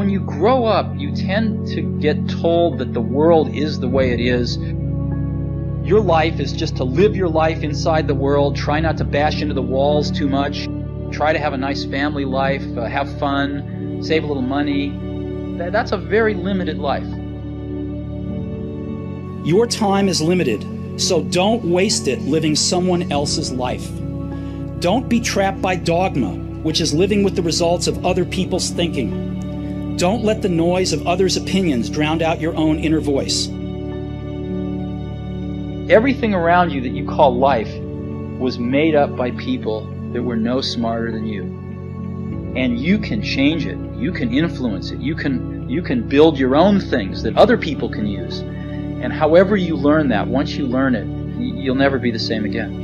when you grow up, you tend to get told that the world is the way it is. Your life is just to live your life inside the world, try not to bash into the walls too much, try to have a nice family life, have fun, save a little money. That's a very limited life. Your time is limited, so don't waste it living someone else's life. Don't be trapped by dogma, which is living with the results of other people's thinking. Don't let the noise of others' opinions drown out your own inner voice. Everything around you that you call life was made up by people that were no smarter than you. And you can change it. You can influence it. You can build your own things that other people can use. And however you learn that, once you learn it, you'll never be the same again.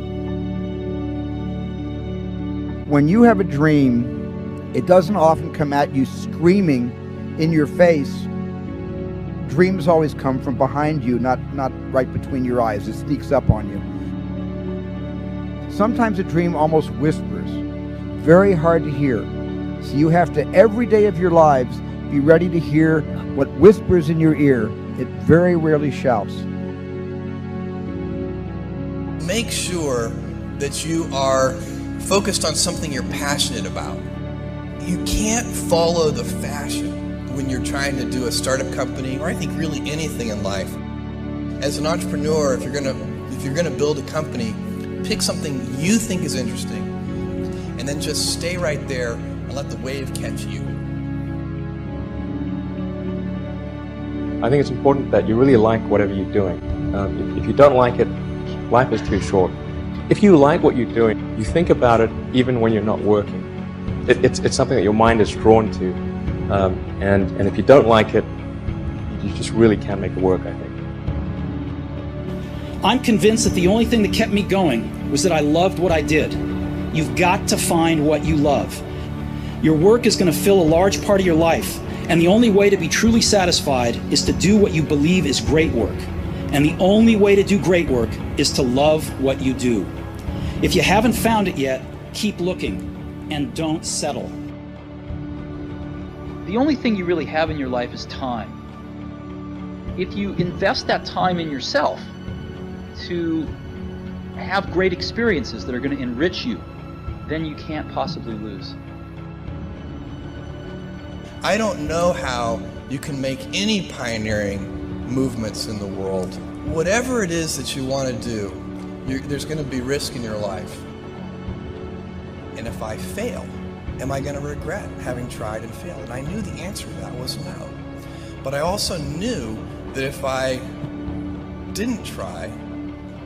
When you have a dream, it doesn't often come at you screaming in your face. Dreams always come from behind you, not right between your eyes. It sneaks up on you. Sometimes a dream almost whispers, very hard to hear. So you have to, every day of your lives, be ready to hear what whispers in your ear. It very rarely shouts. Make sure that you are focused on something you're passionate about. You can't follow the fashion when you're trying to do a startup company, or I think really anything in life. As an entrepreneur, if you're gonna build a company, pick something you think is interesting, and then just stay right there and let the wave catch you. I think it's important that you really like whatever you're doing. If you don't like it, life is too short. If you like what you're doing, you think about it even when you're not working. It's something that your mind is drawn to. And if you don't like it, you just really can't make it work, I think. I'm convinced that the only thing that kept me going was that I loved what I did. You've got to find what you love. Your work is going to fill a large part of your life, and the only way to be truly satisfied is to do what you believe is great work. And the only way to do great work is to love what you do. If you haven't found it yet, keep looking and don't settle. The only thing you really have in your life is time. If you invest that time in yourself to have great experiences that are going to enrich you, then you can't possibly lose. I don't know how you can make any pioneering movements in the world. Whatever it is that you want to do, there's going to be risk in your life. And if I fail, am I going to regret having tried and failed? And I knew the answer to that was no. But I also knew that if I didn't try,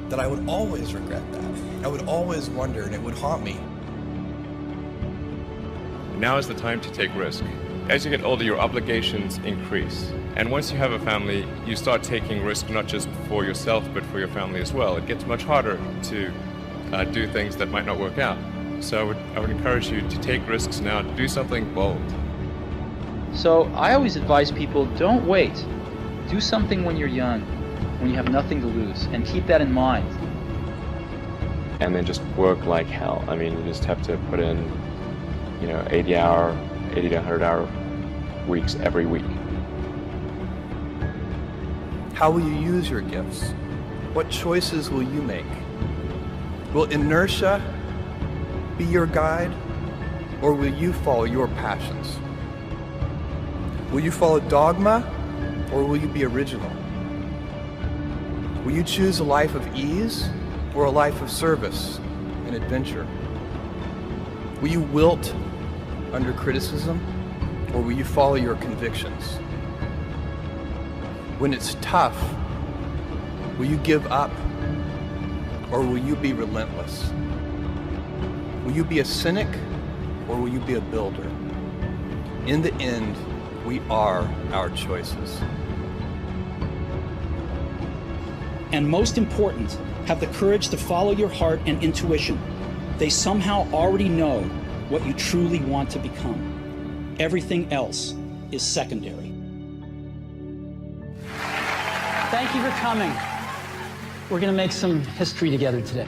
that I would always regret that. I would always wonder, and it would haunt me. Now is the time to take risk. As you get older, your obligations increase. And once you have a family, you start taking risk not just for yourself, but for your family as well. It gets much harder to do things that might not work out. So I would encourage you to take risks now, to do something bold. So I always advise people, don't wait. Do something when you're young, when you have nothing to lose, and keep that in mind. And then just work like hell. I mean, you just have to put in, 80 to 100 hour weeks every week. How will you use your gifts? What choices will you make? Will inertia be your guide, or will you follow your passions? Will you follow dogma, or will you be original? Will you choose a life of ease, or a life of service and adventure? Will you wilt under criticism, or will you follow your convictions? When it's tough, will you give up, or will you be relentless? Will you be a cynic, or will you be a builder? In the end, we are our choices. And most important, have the courage to follow your heart and intuition. They somehow already know what you truly want to become. Everything else is secondary. Thank you for coming. We're going to make some history together today.